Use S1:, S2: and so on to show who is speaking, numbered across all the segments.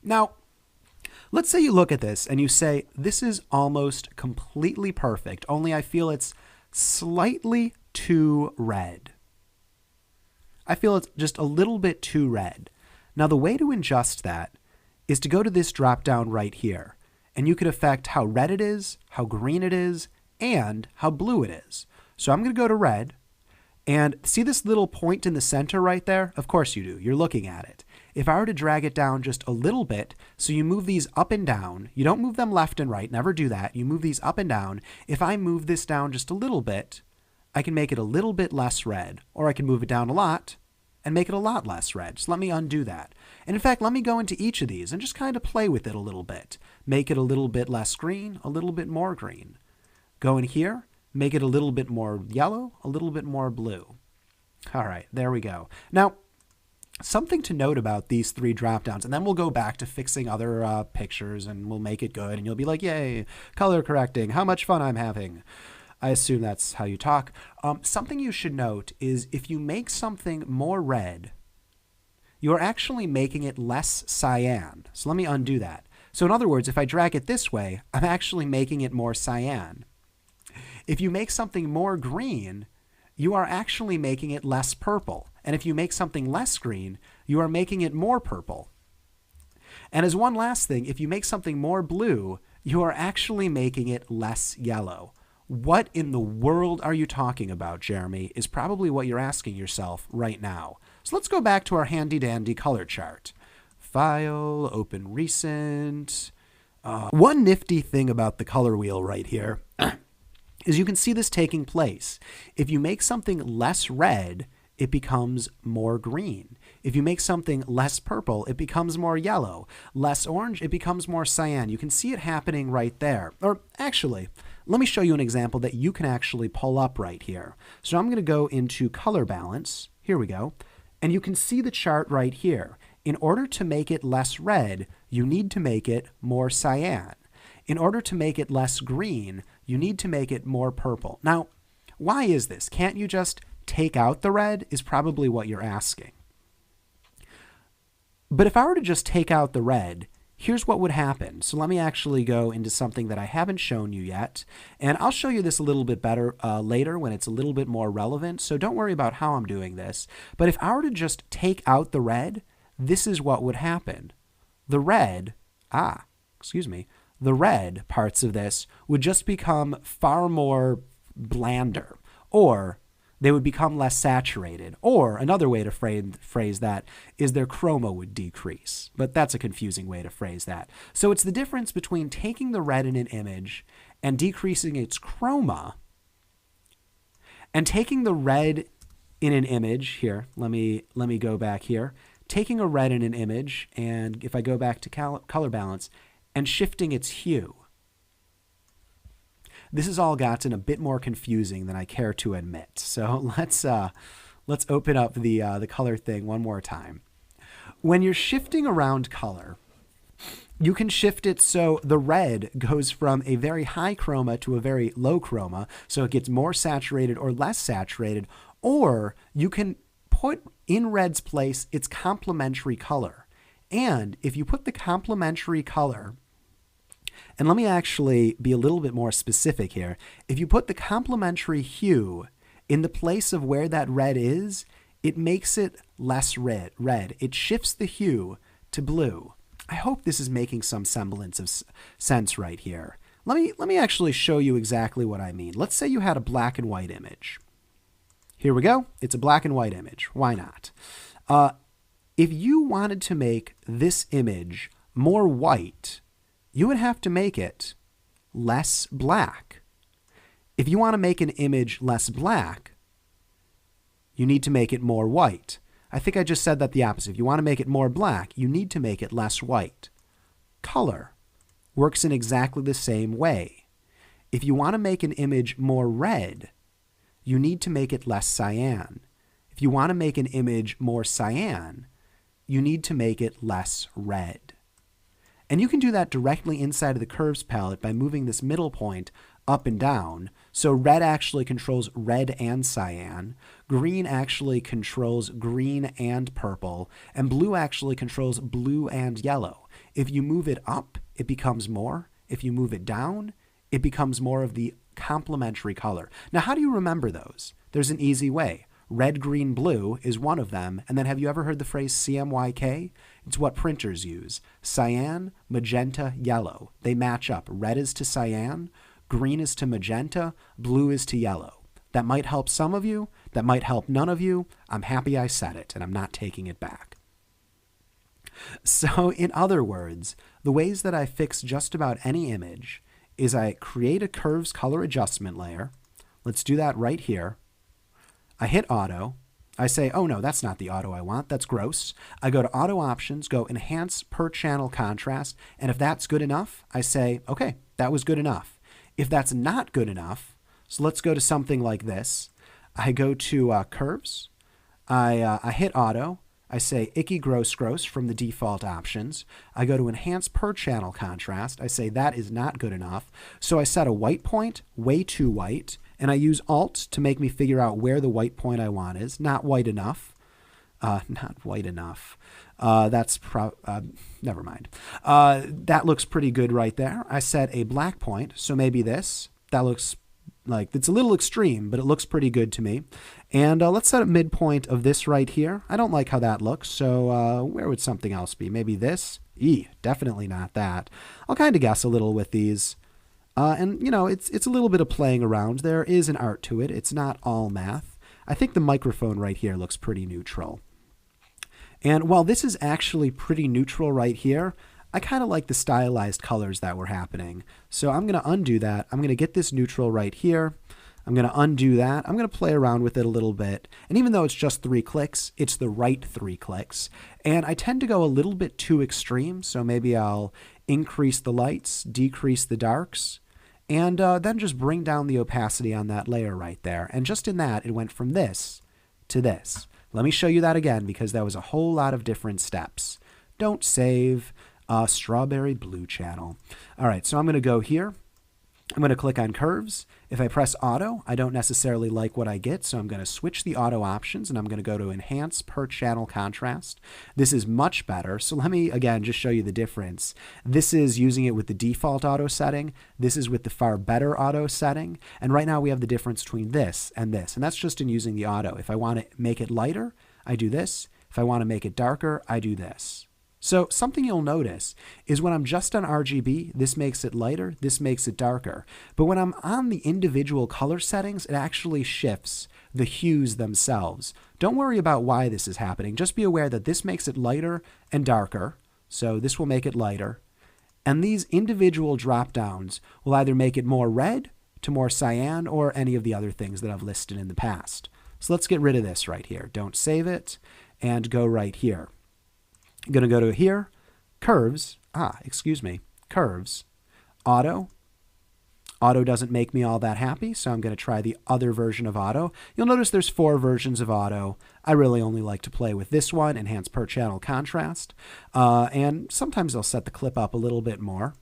S1: Now, let's say you look at this and you say, this is almost completely perfect, only I feel it's slightly too red. I feel it's just a little bit too red. Now, the way to adjust that is to go to this drop down right here, and you can affect how red it is, how green it is, and how blue it is. So I'm going to go to red, and see this little point in the center right there? Of course you do. You're looking at it. If I were to drag it down just a little bit, so you move these up and down, you don't move them left and right, never do that. You move these up and down. If I move this down just a little bit, I can make it a little bit less red, or I can move it down a lot and make it a lot less red. So let me undo that. And in fact, let me go into each of these and just kind of play with it a little bit. Make it a little bit less green, a little bit more green. Go in here, make it a little bit more yellow, a little bit more blue. All right, there we go. Now, something to note about these three drop downs, and then we'll go back to fixing other pictures and we'll make it good. And you'll be like, yay, color correcting, how much fun I'm having. I assume that's how you talk. Something you should note is if you make something more red, you're actually making it less cyan. So let me undo that. So in other words, if I drag it this way, I'm actually making it more cyan. If you make something more green, you are actually making it less purple. And if you make something less green, you are making it more purple. And as one last thing, if you make something more blue, you are actually making it less yellow. What in the world are you talking about, Jeremy, is probably what you're asking yourself right now. So let's go back to our handy-dandy color chart. File, open recent. One nifty thing about the color wheel right here is you can see this taking place. If you make something less red, it becomes more green. If you make something less purple, it becomes more yellow. Less orange, it becomes more cyan. You can see it happening right there. Or actually, let me show you an example that you can actually pull up right here. So I'm going to go into color balance. Here we go. And you can see the chart right here. In order to make it less red, you need to make it more cyan. In order to make it less green, you need to make it more purple. Now, why is this? Can't you just take out the red is probably what you're asking. But if I were to just take out the red, here's what would happen. So let me actually go into something that I haven't shown you yet. And I'll show you this a little bit better later when it's a little bit more relevant. So don't worry about how I'm doing this. But if I were to just take out the red, this is what would happen. The red parts of this would just become far more blander, or they would become less saturated. Or another way to phrase that is their chroma would decrease. But that's a confusing way to phrase that. So it's the difference between taking the red in an image and decreasing its chroma, and taking the red in an image, here, let me go back here, taking a red in an image, and if I go back to color balance, and shifting its hue. This has all gotten a bit more confusing than I care to admit. So let's open up the color thing one more time. When you're shifting around color, you can shift it so the red goes from a very high chroma to a very low chroma, so it gets more saturated or less saturated, or you can put in red's place its complementary color. And if you put the complementary color, and let me actually be a little bit more specific here. If you put the complementary hue in the place of where that red is, it makes it less red. It shifts the hue to blue. I hope this is making some semblance of sense right here. Let me actually show you exactly what I mean. Let's say you had a black and white image. Here we go. It's a black and white image. Why not? If you wanted to make this image more white, you would have to make it less black. If you want to make an image less black, you need to make it more white. I think I just said that the opposite. If you want to make it more black, you need to make it less white. Color works in exactly the same way. If you want to make an image more red, you need to make it less cyan. If you want to make an image more cyan, you need to make it less red. And you can do that directly inside of the curves palette by moving this middle point up and down. So red actually controls red and cyan. Green actually controls green and purple. And blue actually controls blue and yellow. If you move it up, it becomes more. If you move it down, it becomes more of the complementary color. Now, how do you remember those? There's an easy way. Red, green, blue is one of them. And then have you ever heard the phrase CMYK? It's what printers use. Cyan, magenta, yellow. They match up. Red is to cyan, green is to magenta, blue is to yellow. That might help some of you. That might help none of you. I'm happy I said it, and I'm not taking it back. So in other words, the ways that I fix just about any image is I create a curves color adjustment layer. Let's do that right here. I hit auto. I say, oh no, that's not the auto I want. That's gross. I go to auto options, go enhance per channel contrast. And if that's good enough, I say, okay, that was good enough. If that's not good enough, so let's go to something like this. I go to curves. I hit auto. I say icky gross from the default options. I go to enhance per channel contrast. I say that is not good enough. So I set a white point, way too white, and I use Alt to make me figure out where the white point I want is. Not white enough. Not white enough. Never mind. That looks pretty good right there. I set a black point, so maybe this. That looks like it's a little extreme, but it looks pretty good to me. And let's set a midpoint of this right here. I don't like how that looks, so where would something else be? Maybe this? Definitely not that. I'll kind of guess a little with these. And, you know, it's a little bit of playing around. There is an art to it. It's not all math. I think the microphone right here looks pretty neutral. And while this is actually pretty neutral right here, I kind of like the stylized colors that were happening. So I'm going to undo that. I'm going to get this neutral right here. I'm going to undo that. I'm going to play around with it a little bit. And even though it's just 3 clicks, it's the right 3 clicks. And I tend to go a little bit too extreme. So maybe I'll increase the lights, decrease the darks, and then just bring down the opacity on that layer right there. And just in that, it went from this to this. Let me show you that again because that was a whole lot of different steps. Don't save. Strawberry blue channel. All right, so I'm going to go here. I'm going to click on curves. If I press auto, I don't necessarily like what I get, so I'm going to switch the auto options and I'm going to go to enhance per channel contrast. This is much better. So let me again just show you the difference. This is using it with the default auto setting. This is with the far better auto setting. And right now we have the difference between this. And that's just in using the auto. If I want to make it lighter, I do this. If I want to make it darker, I do this. So something you'll notice is when I'm just on RGB, this makes it lighter, this makes it darker. But when I'm on the individual color settings, it actually shifts the hues themselves. Don't worry about why this is happening. Just be aware that this makes it lighter and darker. So this will make it lighter. And these individual drop downs will either make it more red to more cyan or any of the other things that I've listed in the past. So let's get rid of this right here. Don't save it and go right here. I'm going to go to here, curves, curves, auto. Auto doesn't make me all that happy, so I'm going to try the other version of auto. You'll notice there's 4 versions of auto. I really only like to play with this one, enhance per channel contrast. And sometimes I'll set the clip up a little bit more.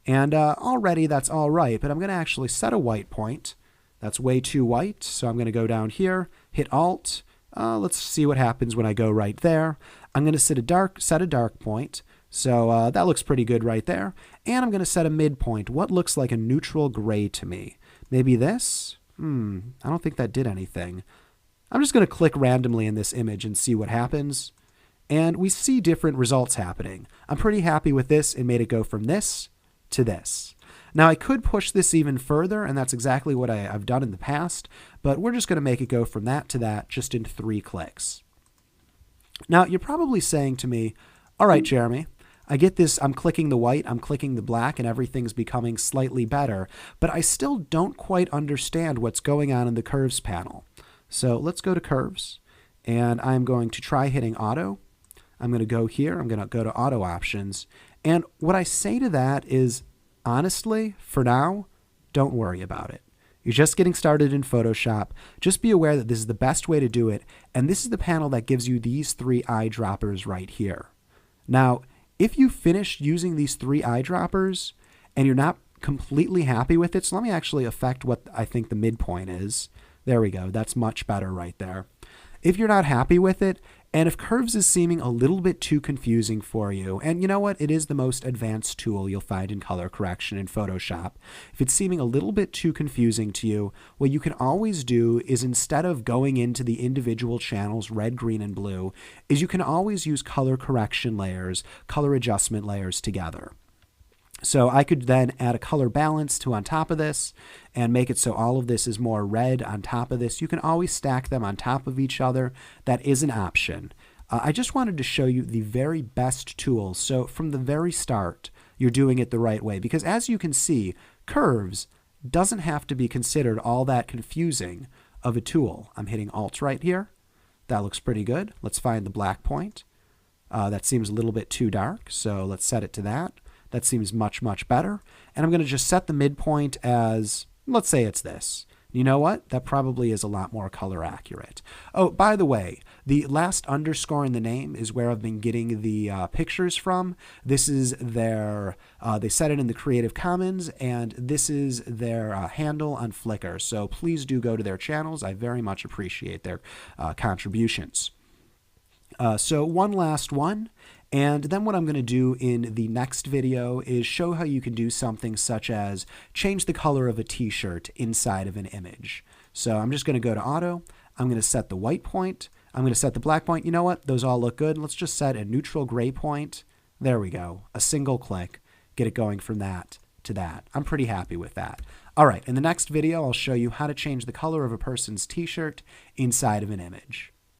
S1: And already that's all right, but I'm going to actually set a white point. That's way too white, so I'm going to go down here, hit Alt. Let's see what happens when I go right there. I'm going to set a dark point. So that looks pretty good right there. And I'm going to set a midpoint. What looks like a neutral gray to me? Maybe this? I don't think that did anything. I'm just going to click randomly in this image and see what happens. And we see different results happening. I'm pretty happy with this. It made it go from this to this. Now I could push this even further, and that's exactly what I've done in the past, but we're just going to make it go from that to that just in 3 clicks. Now you're probably saying to me, all right, Jeremy, I get this, I'm clicking the white, I'm clicking the black, and everything's becoming slightly better, but I still don't quite understand what's going on in the curves panel. So let's go to curves, and I'm going to try hitting auto. I'm going to go here, I'm going to go to auto options, and what I say to that is, honestly, for now, don't worry about it. You're just getting started in Photoshop. Just be aware that this is the best way to do it, and this is the panel that gives you these 3 eyedroppers right here. Now, if you finish using these 3 eyedroppers and you're not completely happy with it, so let me actually affect what I think the midpoint is. There we go. That's much better right there. If you're not happy with it And if curves is seeming a little bit too confusing for you, and you know what, it is the most advanced tool you'll find in color correction in Photoshop. If it's seeming a little bit too confusing to you, what you can always do is, instead of going into the individual channels, red, green, and blue, is you can always use color correction layers, color adjustment layers together. So I could then add a color balance to on top of this and make it so all of this is more red on top of this. You can always stack them on top of each other. That is an option. I just wanted to show you the very best tools. So from the very start, you're doing it the right way, because as you can see, curves doesn't have to be considered all that confusing of a tool. I'm hitting Alt right here. That looks pretty good. Let's find the black point. That seems a little bit too dark, so let's set it to that. That seems much, much better. And I'm going to just set the midpoint as, let's say it's this. You know what? That probably is a lot more color accurate. Oh, by the way, the last underscore in the name is where I've been getting the pictures from. This is their, they set it in the Creative Commons, and this is their handle on Flickr. So please do go to their channels. I very much appreciate their contributions. So one last one. And then what I'm going to do in the next video is show how you can do something such as change the color of a t-shirt inside of an image. So I'm just going to go to Auto. I'm going to set the white point. I'm going to set the black point. You know what? Those all look good. Let's just set a neutral gray point. There we go. A single click. Get it going from that to that. I'm pretty happy with that. All right. In the next video, I'll show you how to change the color of a person's t-shirt inside of an image.